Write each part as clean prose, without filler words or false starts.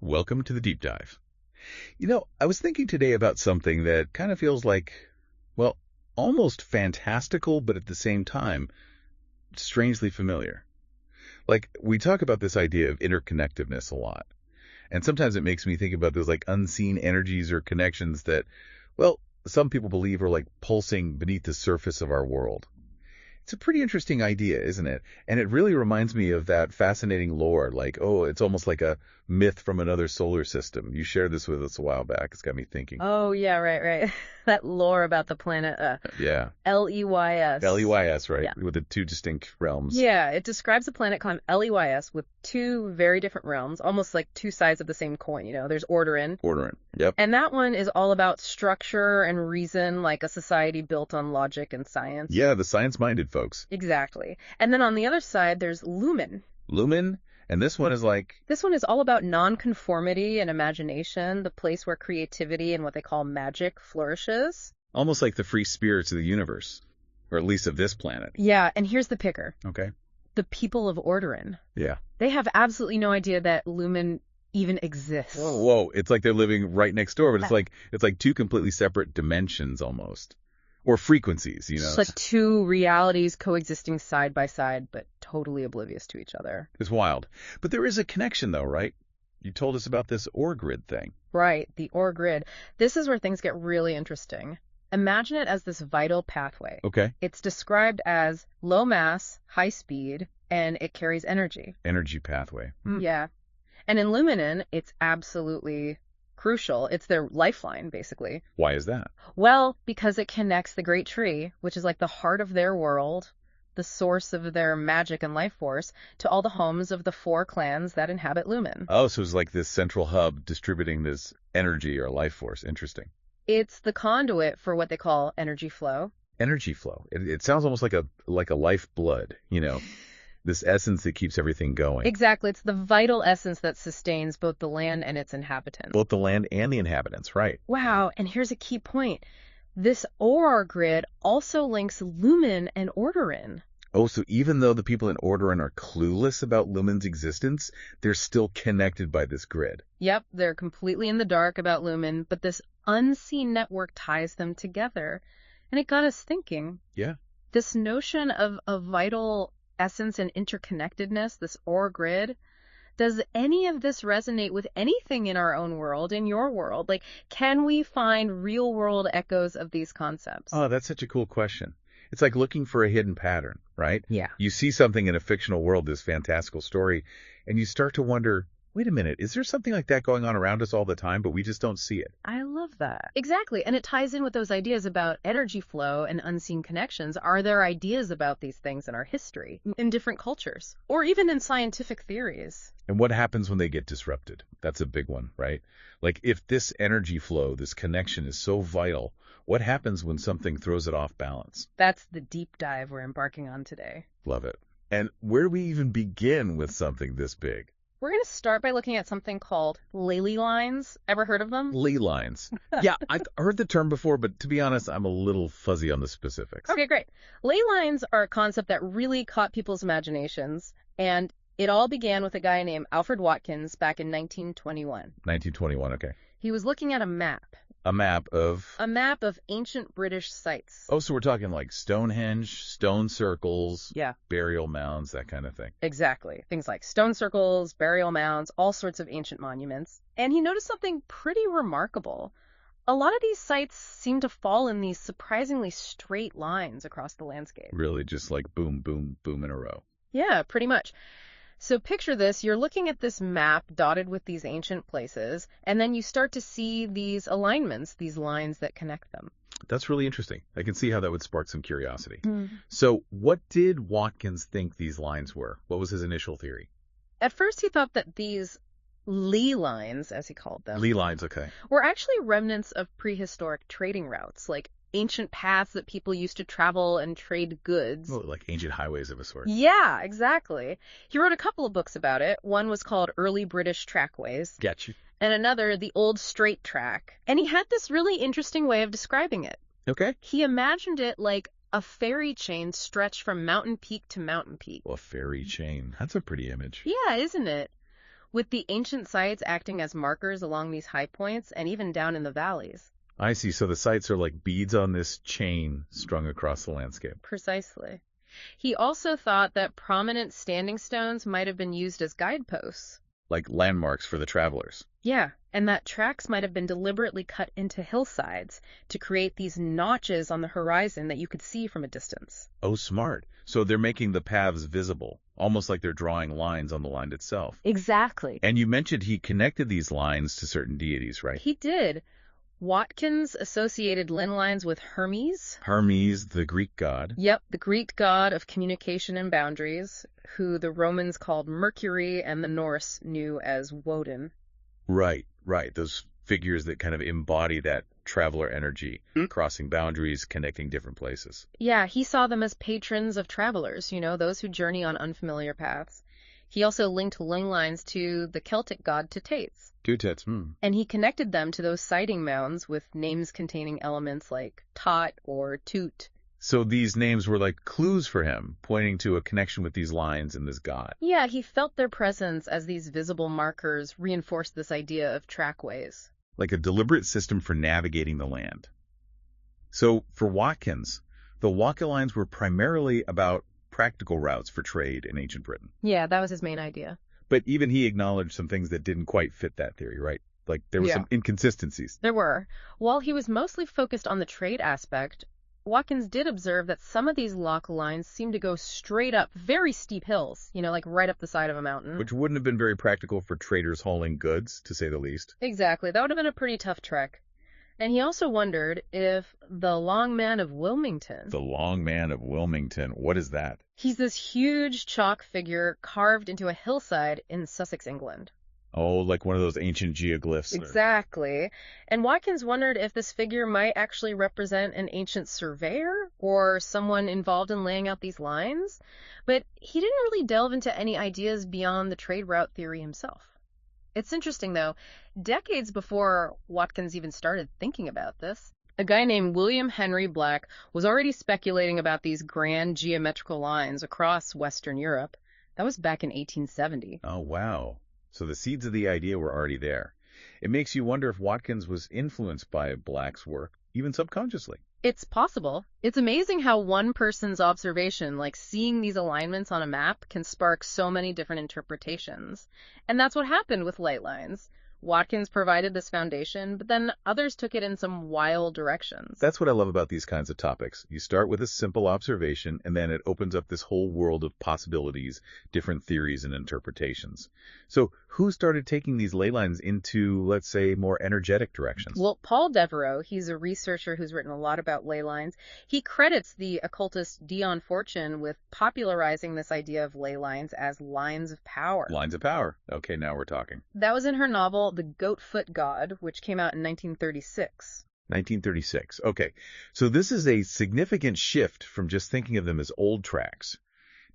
Welcome to the Deep Dive. I was thinking today about something that kind of feels like, well, almost fantastical, but at the same time, strangely familiar. Like, we talk about this idea of interconnectedness a lot. And sometimes it makes me think about those like unseen energies or connections that, well, some people believe are like pulsing beneath the surface of our world. It's a pretty interesting idea, isn't it? And it really reminds me of that fascinating lore, like, oh, it's almost like a myth from another solar system. You shared this with us a while back. It's got me thinking. Oh, yeah, right. That lore about the planet Yeah. LEYS. LEYS, right? Yeah. With the two distinct realms. Yeah, it describes a planet called LEYS with two very different realms, almost like two sides of the same coin. There's Orderin. Orderin, yep. And that one is all about structure and reason, like a society built on logic and science. Yeah, the science-minded folks. Exactly. And then on the other side, there's Lumen. Lumen, and this one is like... This one is all about nonconformity and imagination, the place where creativity and what they call magic flourishes. Almost like the free spirits of the universe, or at least of this planet. Yeah, and here's the kicker. Okay. The people of Orderin. Yeah. They have absolutely no idea that Lumen even exists. Whoa. It's like they're living right next door, but it's like two completely separate dimensions almost. Or frequencies, It's like two realities coexisting side by side, but totally oblivious to each other. It's wild. But there is a connection, though, right? You told us about this ore grid thing. Right, the ore grid. This is where things get really interesting. Imagine it as this vital pathway. Okay. It's described as low mass, high speed, and it carries energy. Energy pathway. Yeah. And in Lumin, it's absolutely crucial. It's their lifeline, basically. Why is that? Well, because it connects the Great Tree, which is like the heart of their world, the source of their magic and life force, to all the homes of the 4 clans that inhabit Lumen. Oh, so it's like this central hub distributing this energy or life force. Interesting. It's the conduit for what they call energy flow. Energy flow. It sounds almost like a lifeblood, this essence that keeps everything going. Exactly. It's the vital essence that sustains both the land and its inhabitants. Both the land and the inhabitants, right. Wow. And here's a key point. This ore grid also links Lumen and Orderin. Oh, so even though the people in Orderin are clueless about Lumen's existence, they're still connected by this grid. Yep, they're completely in the dark about Lumen, but this unseen network ties them together. And it got us thinking. Yeah. This notion of a vital essence and interconnectedness, this ore grid, does any of this resonate with anything in our own world, in your world? Like, can we find real-world echoes of these concepts? Oh, that's such a cool question. It's like looking for a hidden pattern, right? Yeah. You see something in a fictional world, this fantastical story, and you start to wonder, wait a minute, is there something like that going on around us all the time, but we just don't see it? I love that. Exactly. And it ties in with those ideas about energy flow and unseen connections. Are there ideas about these things in our history, in different cultures, or even in scientific theories? And what happens when they get disrupted? That's a big one, right? Like if this energy flow, this connection is so vital, what happens when something throws it off balance? That's the deep dive we're embarking on today. Love it. And where do we even begin with something this big? We're going to start by looking at something called Leylines. Ever heard of them? Leylines. Yeah, I've heard the term before, but to be honest, I'm a little fuzzy on the specifics. Okay, great. Leylines are a concept that really caught people's imaginations, and it all began with a guy named Alfred Watkins back in 1921. 1921, okay. He was looking at a map. A map of? A map of ancient British sites. Oh, so we're talking like Stonehenge, stone circles, yeah, burial mounds, that kind of thing. Exactly. Things like stone circles, burial mounds, all sorts of ancient monuments. And he noticed something pretty remarkable. A lot of these sites seem to fall in these surprisingly straight lines across the landscape. Really, just like boom, boom, boom in a row. Yeah, pretty much. So picture this, you're looking at this map dotted with these ancient places, and then you start to see these alignments, these lines that connect them. That's really interesting. I can see how that would spark some curiosity. So what did Watkins think these lines were? What was his initial theory? At first he thought that these Leylines, as he called them, Leylines, okay, were actually remnants of prehistoric trading routes, like ancient paths that people used to travel and trade goods. Well, like ancient highways of a sort. Yeah, exactly. He wrote a couple of books about it. One was called Early British Trackways. Got you. And another, The Old Straight Track. And he had this really interesting way of describing it. Okay. He imagined it like a fairy chain stretched from mountain peak to mountain peak. Well, a fairy chain. That's a pretty image. Yeah, isn't it? with the ancient sites acting as markers along these high points and even down in the valleys. I see. So the sites are like beads on this chain strung across the landscape. Precisely. He also thought that prominent standing stones might have been used as guideposts. Like landmarks for the travelers. Yeah, and that tracks might have been deliberately cut into hillsides to create these notches on the horizon that you could see from a distance. Oh, smart. So they're making the paths visible, almost like they're drawing lines on the line itself. Exactly. And you mentioned he connected these lines to certain deities, right? He did. Watkins associated ley lines with Hermes. Hermes, the Greek god. Yep, the Greek god of communication and boundaries, who the Romans called Mercury and the Norse knew as Woden. Right. Those figures that kind of embody that traveler energy, crossing boundaries, connecting different places. Yeah, he saw them as patrons of travelers, those who journey on unfamiliar paths. He also linked ley lines to the Celtic god Tutates. Tutates, And he connected them to those sighting mounds with names containing elements like tot or toot. So these names were like clues for him, pointing to a connection with these lines and this god. Yeah, he felt their presence as these visible markers reinforced this idea of trackways. Like a deliberate system for navigating the land. So for Watkins, the Walker lines were primarily about practical routes for trade in ancient Britain. Yeah, that was his main idea. But even he acknowledged some things that didn't quite fit that theory, right? Like there were some inconsistencies. There were. While he was mostly focused on the trade aspect, Watkins did observe that some of these lock lines seemed to go straight up very steep hills, like right up the side of a mountain. Which wouldn't have been very practical for traders hauling goods, to say the least. Exactly. That would have been a pretty tough trek. And he also wondered if the Long Man of Wilmington... The Long Man of Wilmington. What is that? He's this huge chalk figure carved into a hillside in Sussex, England. Oh, like one of those ancient geoglyphs. Exactly. And Watkins wondered if this figure might actually represent an ancient surveyor or someone involved in laying out these lines. But he didn't really delve into any ideas beyond the trade route theory himself. It's interesting, though. Decades before Watkins even started thinking about this, a guy named William Henry Black was already speculating about these grand geometrical lines across Western Europe. That was back in 1870. Oh, wow. So the seeds of the idea were already there. It makes you wonder if Watkins was influenced by Black's work, even subconsciously. It's possible. It's amazing how one person's observation, like seeing these alignments on a map, can spark so many different interpretations. And that's what happened with light lines. Watkins provided this foundation, but then others took it in some wild directions. That's what I love about these kinds of topics. You start with a simple observation, and then it opens up this whole world of possibilities, different theories and interpretations. So who started taking these ley lines into, let's say, more energetic directions? Well, Paul Devereaux, he's a researcher who's written a lot about ley lines. He credits the occultist Dion with popularizing this idea of ley lines as lines of power. Lines of power. Okay, now we're talking. That was in her novel, The Goat-Foot God, which came out in 1936. 1936. Okay. So this is a significant shift from just thinking of them as old tracks.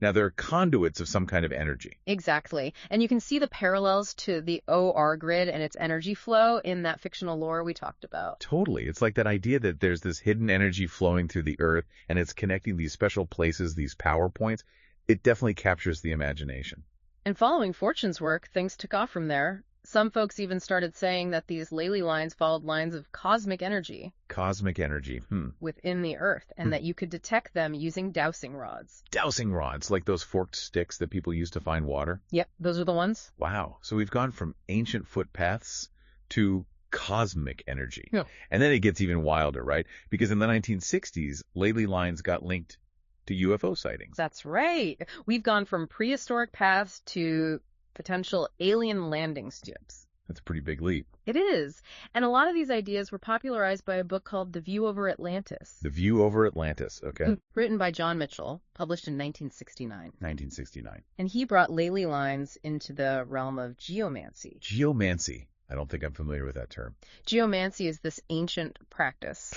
Now, they're conduits of some kind of energy. Exactly. And you can see the parallels to the OR grid and its energy flow in that fictional lore we talked about. Totally. It's like that idea that there's this hidden energy flowing through the earth, and it's connecting these special places, these power points. It definitely captures the imagination. And following Fortune's work, things took off from there. Some folks even started saying that these Leyline lines followed lines of cosmic energy. Cosmic energy. Within the earth, and that you could detect them using dowsing rods. Dowsing rods, like those forked sticks that people use to find water? Yep, those are the ones. Wow. So we've gone from ancient footpaths to cosmic energy. Yeah. And then it gets even wilder, right? Because in the 1960s, Leyline lines got linked to UFO sightings. That's right. We've gone from prehistoric paths to potential alien landing strips. That's a pretty big leap. It is. And a lot of these ideas were popularized by a book called The View Over Atlantis. The View Over Atlantis, okay. Written by John Michell, published in 1969. 1969. And he brought Leyline lines into the realm of geomancy. Geomancy. I don't think I'm familiar with that term. Geomancy is this ancient practice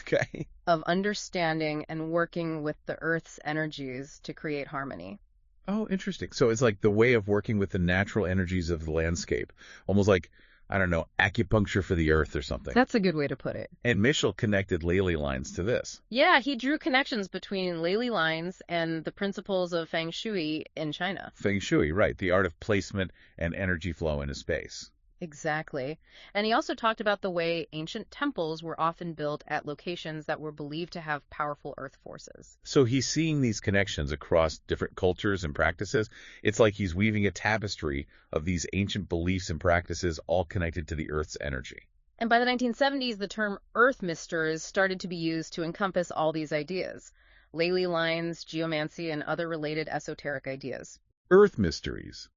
of understanding and working with the Earth's energies to create harmony. Oh, interesting. So it's like the way of working with the natural energies of the landscape, almost like I don't know, acupuncture for the earth or something. That's a good way to put it. And Michell connected ley lines to this. Yeah, he drew connections between ley lines and the principles of feng shui in China. Feng shui, right, the art of placement and energy flow into space. Exactly. And he also talked about the way ancient temples were often built at locations that were believed to have powerful earth forces. So he's seeing these connections across different cultures and practices. It's like he's weaving a tapestry of these ancient beliefs and practices all connected to the Earth's energy. And by the 1970s, the term earth misters started to be used to encompass all these ideas. Ley lines, geomancy, and other related esoteric ideas. Earth mysteries.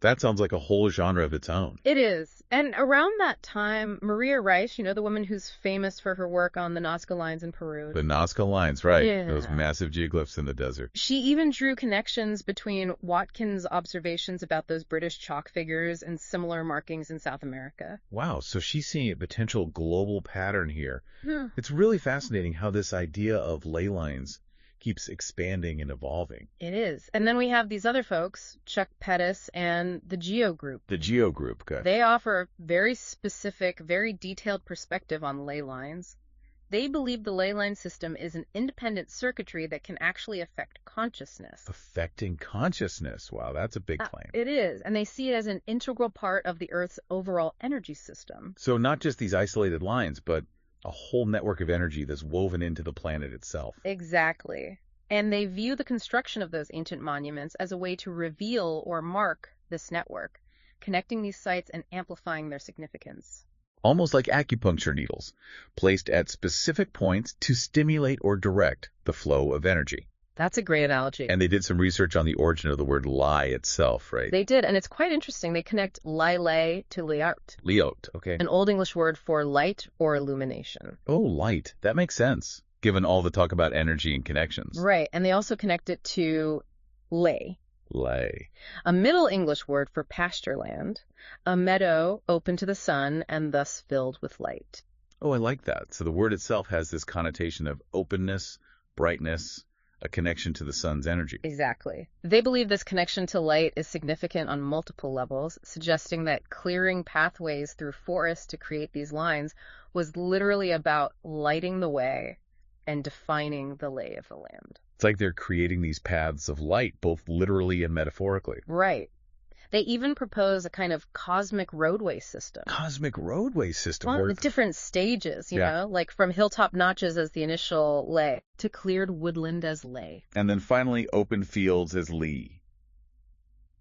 That sounds like a whole genre of its own. It is. And around that time, Maria Reich, you know, the woman who's famous for her work on the Nazca lines in Peru. The Nazca lines, right. Yeah. Those massive geoglyphs in the desert. She even drew connections between Watkins' observations about those British chalk figures and similar markings in South America. Wow, so she's seeing a potential global pattern here. Hmm. It's really fascinating how this idea of ley lines keeps expanding and evolving. It is. And then we have these other folks, Chuck Pettis and the Geo Group. The Geo Group, good. They offer a very specific, very detailed perspective on ley lines. They believe the ley line system is an independent circuitry that can actually affect consciousness. Affecting consciousness. Wow, that's a big claim. It is. And they see it as an integral part of the Earth's overall energy system. So not just these isolated lines, but a whole network of energy that's woven into the planet itself. Exactly. And they view the construction of those ancient monuments as a way to reveal or mark this network, connecting these sites and amplifying their significance. Almost like acupuncture needles, placed at specific points to stimulate or direct the flow of energy. That's a great analogy. And they did some research on the origin of the word lie itself, right? They did, and it's quite interesting. They connect ley to liart. Liot, okay. An Old English word for light or illumination. Oh, light. That makes sense, given all the talk about energy and connections. Right, and they also connect it to ley. Ley. A Middle English word for pasture land, a meadow open to the sun and thus filled with light. Oh, I like that. So the word itself has this connotation of openness, brightness, a connection to the sun's energy. Exactly. They believe this connection to light is significant on multiple levels, suggesting that clearing pathways through forests to create these lines was literally about lighting the way and defining the lay of the land. It's like they're creating these paths of light, both literally and metaphorically. Right. They even propose a kind of cosmic roadway system. Cosmic roadway system. Well, the different stages, you know, like from hilltop notches as the initial ley to cleared woodland as ley. And then finally open fields as Lee.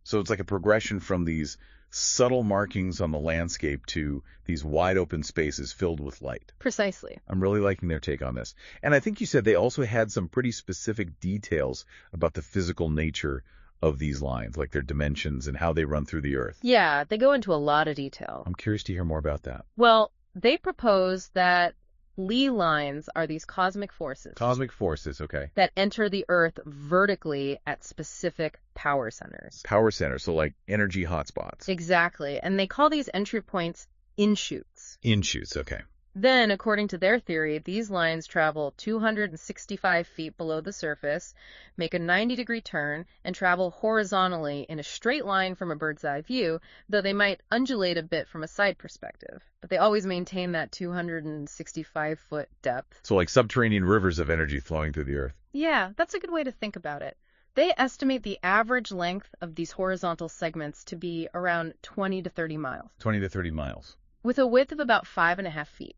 So it's like a progression from these subtle markings on the landscape to these wide open spaces filled with light. Precisely. I'm really liking their take on this. And I think you said they also had some pretty specific details about the physical nature of these lines, like their dimensions and how they run through the earth. Yeah, they go into a lot of detail. I'm curious to hear more about that. Well, they propose that ley lines are these cosmic forces. Cosmic forces, okay. That enter the earth vertically at specific power centers. Power centers, so like energy hotspots. Exactly. And they call these entry points inshoots. Inshoots, okay. Then, according to their theory, these lines travel 265 feet below the surface, make a 90-degree turn, and travel horizontally in a straight line from a bird's eye view, though they might undulate a bit from a side perspective. But they always maintain that 265-foot depth. So like subterranean rivers of energy flowing through the earth. Yeah, that's a good way to think about it. They estimate the average length of these horizontal segments to be around 20 to 30 miles. 20 to 30 miles. With a width of about 5.5 feet.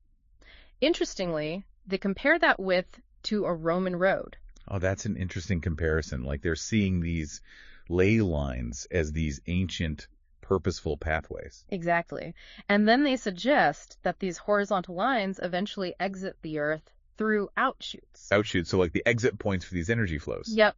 Interestingly, they compare that width to a Roman road. Oh, that's an interesting comparison. Like they're seeing these ley lines as these ancient, purposeful pathways. Exactly. And then they suggest that these horizontal lines eventually exit the Earth through outshoots. Outshoots, so like the exit points for these energy flows. Yep.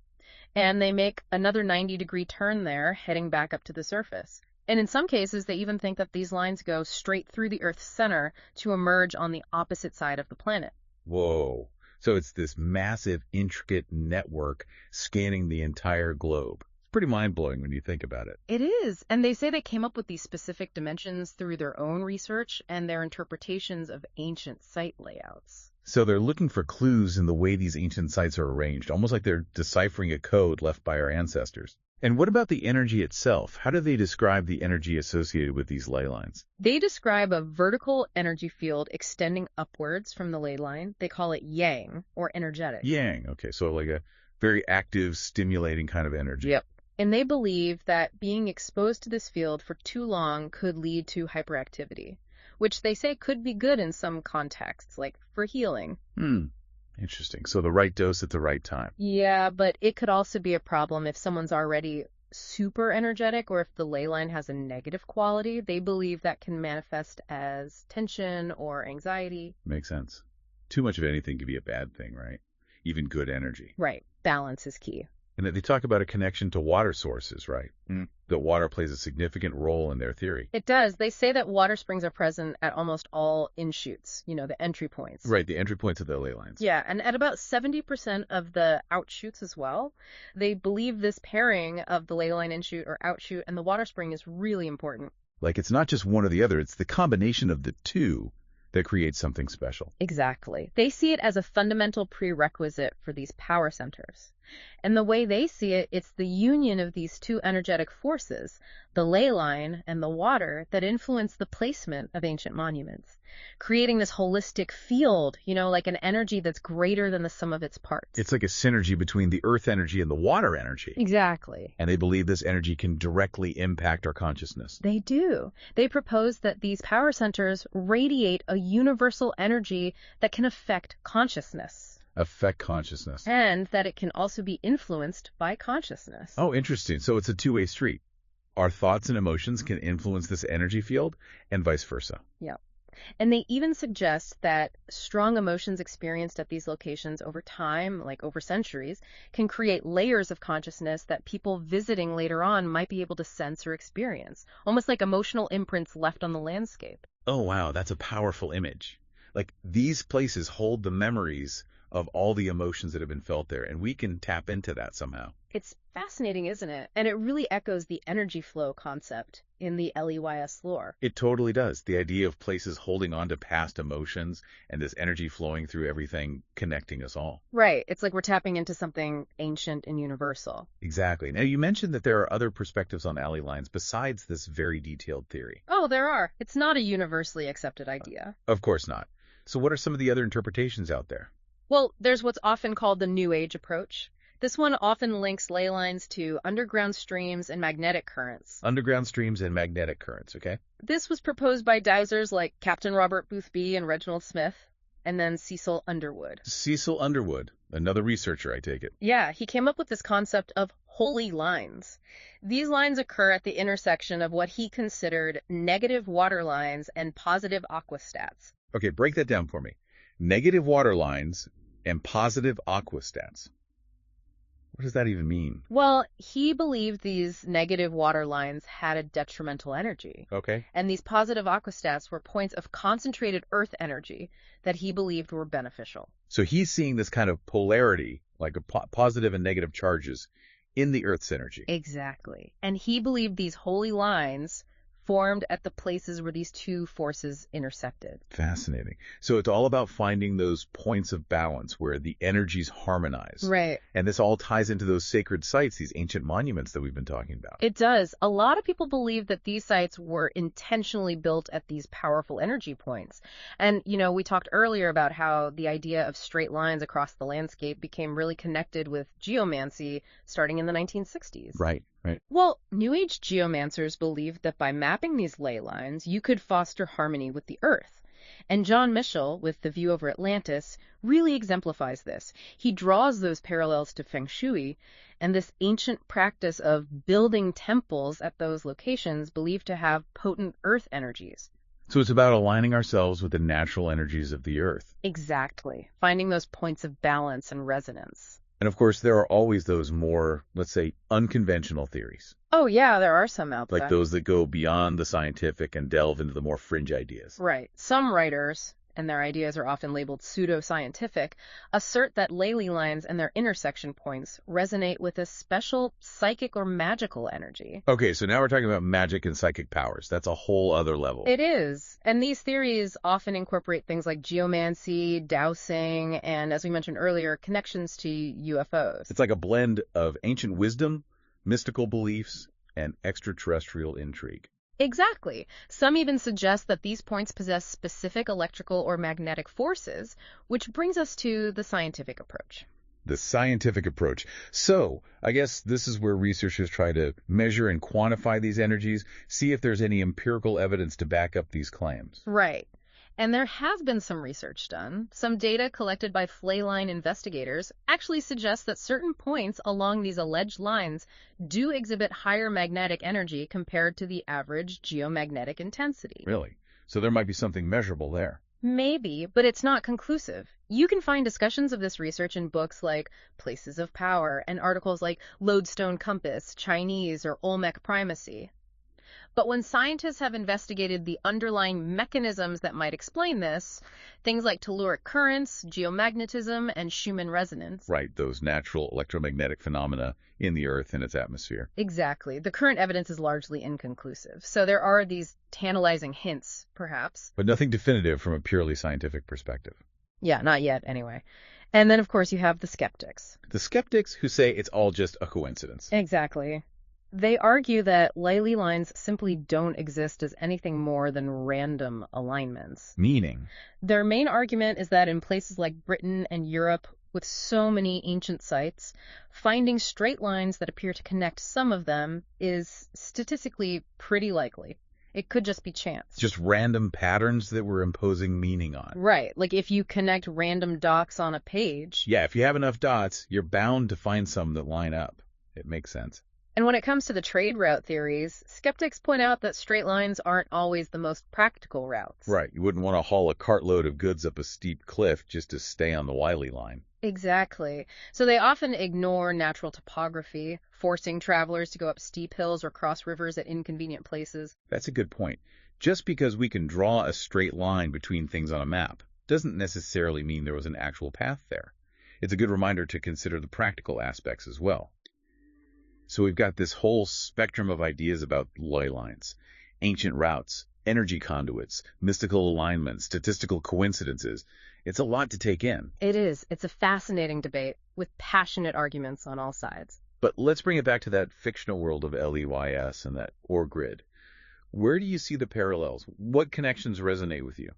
And they make another 90-degree turn there, heading back up to the surface. And in some cases, they even think that these lines go straight through the Earth's center to emerge on the opposite side of the planet. Whoa. So it's this massive, intricate network scanning the entire globe. It's pretty mind-blowing when you think about it. It is. And they say they came up with these specific dimensions through their own research and their interpretations of ancient site layouts. So they're looking for clues in the way these ancient sites are arranged, almost like they're deciphering a code left by our ancestors. And what about the energy itself? How do they describe the energy associated with these ley lines? They describe a vertical energy field extending upwards from the ley line. They call it yang, or energetic. Yang, okay, so like a very active, stimulating kind of energy. Yep. And they believe that being exposed to this field for too long could lead to hyperactivity, which they say could be good in some contexts, like for healing. Interesting. So the right dose at the right time. Yeah, but it could also be a problem if someone's already super energetic or if the ley line has a negative quality. They believe that can manifest as tension or anxiety. Makes sense. Too much of anything could be a bad thing, right? Even good energy. Right. Balance is key. And they talk about a connection to water sources, right? That water plays a significant role in their theory. It does. They say that water springs are present at almost all inshoots, the entry points. Right, the entry points of the ley lines. Yeah, and at about 70% of the outshoots as well. They believe this pairing of the ley line inshoot or outshoot and the water spring is really important. Like it's not just one or the other, it's the combination of the two that creates something special. Exactly. They see it as a fundamental prerequisite for these power centers. And the way they see it, it's the union of these two energetic forces, the ley line and the water, that influence the placement of ancient monuments, creating this holistic field, like an energy that's greater than the sum of its parts. It's like a synergy between the earth energy and the water energy. Exactly. And they believe this energy can directly impact our consciousness. They do. They propose that these power centers radiate a universal energy that can affect consciousness. Affect consciousness. And that it can also be influenced by consciousness. Oh, interesting. So it's a two-way street. Our thoughts and emotions can influence this energy field and vice versa. Yeah. And they even suggest that strong emotions experienced at these locations over time, like over centuries, can create layers of consciousness that people visiting later on might be able to sense or experience, almost like emotional imprints left on the landscape. Oh, wow. That's a powerful image. Like these places hold the memories of all the emotions that have been felt there, and we can tap into that somehow. It's fascinating, isn't it? And it really echoes the energy flow concept in the LEYS lore. It totally does. The idea of places holding on to past emotions and this energy flowing through everything, connecting us all. Right. It's like we're tapping into something ancient and universal. Exactly. Now, you mentioned that there are other perspectives on alley lines besides this very detailed theory. Oh, there are. It's not a universally accepted idea. Of course not. So what are some of the other interpretations out there? Well, there's what's often called the New Age approach. This one often links ley lines to underground streams and magnetic currents. Underground streams and magnetic currents, okay? This was proposed by dowsers like Captain Robert Boothby and Reginald Smith, and then Cecil Underwood. Cecil Underwood, another researcher, I take it. Yeah, he came up with this concept of holy lines. These lines occur at the intersection of what he considered negative water lines and positive aquastats. Okay, break that down for me. Negative water lines and positive aquastats. What does that even mean? Well, he believed these negative water lines had a detrimental energy. Okay. And these positive aquastats were points of concentrated earth energy that he believed were beneficial. So he's seeing this kind of polarity, like a positive and negative charges in the earth's energy. Exactly. And he believed these holy lines formed at the places where these two forces intersected. Fascinating. So it's all about finding those points of balance where the energies harmonize. Right. And this all ties into those sacred sites, these ancient monuments that we've been talking about. It does. A lot of people believe that these sites were intentionally built at these powerful energy points. And, we talked earlier about how the idea of straight lines across the landscape became really connected with geomancy starting in the 1960s. Right. Well, New Age geomancers believed that by mapping these ley lines, you could foster harmony with the earth. And John Michell, with The View Over Atlantis, really exemplifies this. He draws those parallels to Feng Shui and this ancient practice of building temples at those locations believed to have potent earth energies. So it's about aligning ourselves with the natural energies of the earth. Exactly. Finding those points of balance and resonance. And of course, there are always those more, let's say, unconventional theories. Oh, yeah, there are some out there. Like those that go beyond the scientific and delve into the more fringe ideas. Right. Some writers, and their ideas are often labeled pseudoscientific, assert that ley lines and their intersection points resonate with a special psychic or magical energy. Okay, so now we're talking about magic and psychic powers. That's a whole other level. It is. And these theories often incorporate things like geomancy, dowsing, and, as we mentioned earlier, connections to UFOs. It's like a blend of ancient wisdom mystical beliefs, and extraterrestrial intrigue. Exactly. Some even suggest that these points possess specific electrical or magnetic forces, which brings us to the scientific approach. The scientific approach. So, I guess this is where researchers try to measure and quantify these energies, see if there's any empirical evidence to back up these claims. Right. And there has been some research done. Some data collected by Leyline investigators actually suggests that certain points along these alleged lines do exhibit higher magnetic energy compared to the average geomagnetic intensity. Really? So there might be something measurable there. Maybe, but it's not conclusive. You can find discussions of this research in books like Places of Power and articles like Lodestone Compass, Chinese, or Olmec Primacy. But when scientists have investigated the underlying mechanisms that might explain this, things like telluric currents, geomagnetism, and Schumann resonance. Right, those natural electromagnetic phenomena in the Earth and its atmosphere. Exactly. The current evidence is largely inconclusive. So there are these tantalizing hints, perhaps. But nothing definitive from a purely scientific perspective. Yeah, not yet, anyway. And then, of course, you have the skeptics. The skeptics who say it's all just a coincidence. Exactly. They argue that Leyline lines simply don't exist as anything more than random alignments. Meaning? Their main argument is that in places like Britain and Europe, with so many ancient sites, finding straight lines that appear to connect some of them is statistically pretty likely. It could just be chance. Just random patterns that we're imposing meaning on. Right, like if you connect random dots on a page. Yeah, if you have enough dots, you're bound to find some that line up. It makes sense. And when it comes to the trade route theories, skeptics point out that straight lines aren't always the most practical routes. Right. You wouldn't want to haul a cartload of goods up a steep cliff just to stay on the Wiley line. Exactly. So they often ignore natural topography, forcing travelers to go up steep hills or cross rivers at inconvenient places. That's a good point. Just because we can draw a straight line between things on a map doesn't necessarily mean there was an actual path there. It's a good reminder to consider the practical aspects as well. So we've got this whole spectrum of ideas about ley lines, ancient routes, energy conduits, mystical alignments, statistical coincidences. It's a lot to take in. It is. It's a fascinating debate with passionate arguments on all sides. But let's bring it back to that fictional world of LEYS and that OR grid. Where do you see the parallels? What connections resonate with you?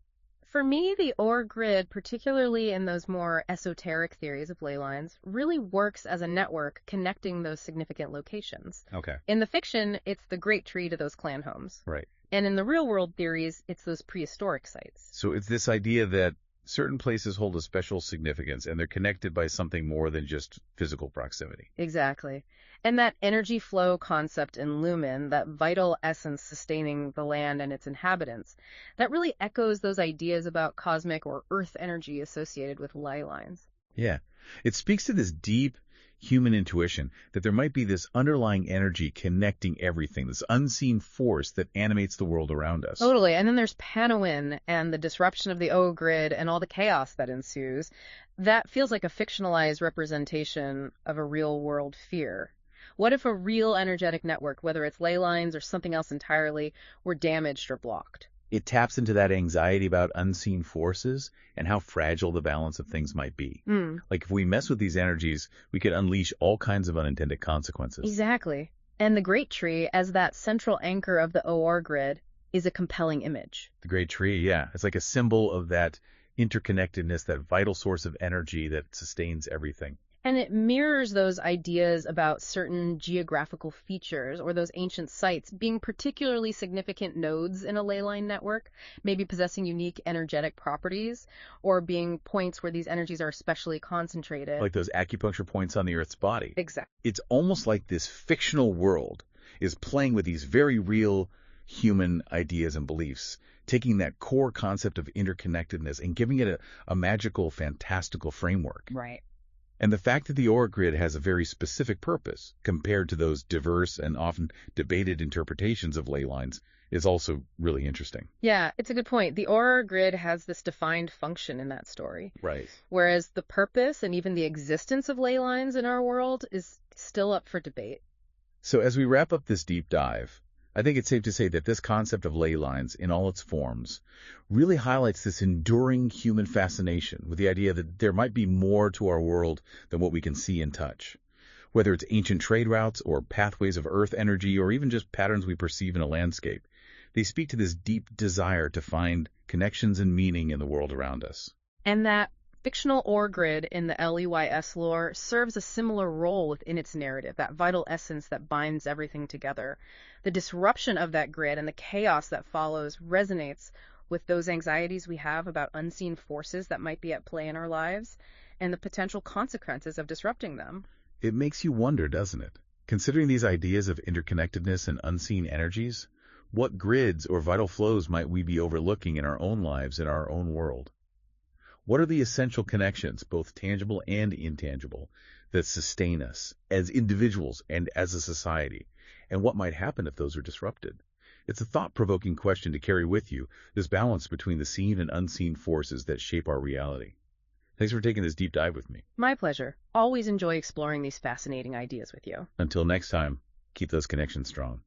For me, the OR grid, particularly in those more esoteric theories of ley lines, really works as a network connecting those significant locations. Okay. In the fiction, it's the great tree to those clan homes. Right. And in the real world theories, it's those prehistoric sites. So it's this idea that certain places hold a special significance and they're connected by something more than just physical proximity. Exactly. And that energy flow concept in Lumen, that vital essence sustaining the land and its inhabitants, that really echoes those ideas about cosmic or earth energy associated with ley lines. Yeah. It speaks to this deep human intuition that there might be this underlying energy connecting everything, this unseen force that animates the world around us. Totally. And then there's Panowin and the disruption of the O grid and all the chaos that ensues. That feels like a fictionalized representation of a real world fear. What if a real energetic network, whether it's ley lines or something else entirely, were damaged or blocked? It taps into that anxiety about unseen forces and how fragile the balance of things might be. Like if we mess with these energies, we could unleash all kinds of unintended consequences. Exactly. And the Great Tree, as that central anchor of the OR grid, is a compelling image. The Great Tree, yeah. It's like a symbol of that interconnectedness, that vital source of energy that sustains everything. And it mirrors those ideas about certain geographical features or those ancient sites being particularly significant nodes in a ley line network, maybe possessing unique energetic properties, or being points where these energies are especially concentrated. Like those acupuncture points on the Earth's body. Exactly. It's almost like this fictional world is playing with these very real human ideas and beliefs, taking that core concept of interconnectedness and giving it a magical, fantastical framework. Right. And the fact that the OR grid has a very specific purpose compared to those diverse and often debated interpretations of ley lines is also really interesting. Yeah, it's a good point. The OR grid has this defined function in that story. Right. Whereas the purpose and even the existence of ley lines in our world is still up for debate. So as we wrap up this deep dive, I think it's safe to say that this concept of ley lines in all its forms really highlights this enduring human fascination with the idea that there might be more to our world than what we can see and touch. Whether it's ancient trade routes or pathways of Earth energy or even just patterns we perceive in a landscape, they speak to this deep desire to find connections and meaning in the world around us. And that fictional ore grid in the LEYS lore serves a similar role within its narrative, that vital essence that binds everything together. The disruption of that grid and the chaos that follows resonates with those anxieties we have about unseen forces that might be at play in our lives and the potential consequences of disrupting them. It makes you wonder, doesn't it? Considering these ideas of interconnectedness and unseen energies, what grids or vital flows might we be overlooking in our own lives, in our own world? What are the essential connections, both tangible and intangible, that sustain us as individuals and as a society? And what might happen if those are disrupted? It's a thought-provoking question to carry with you, this balance between the seen and unseen forces that shape our reality. Thanks for taking this deep dive with me. My pleasure. Always enjoy exploring these fascinating ideas with you. Until next time, keep those connections strong.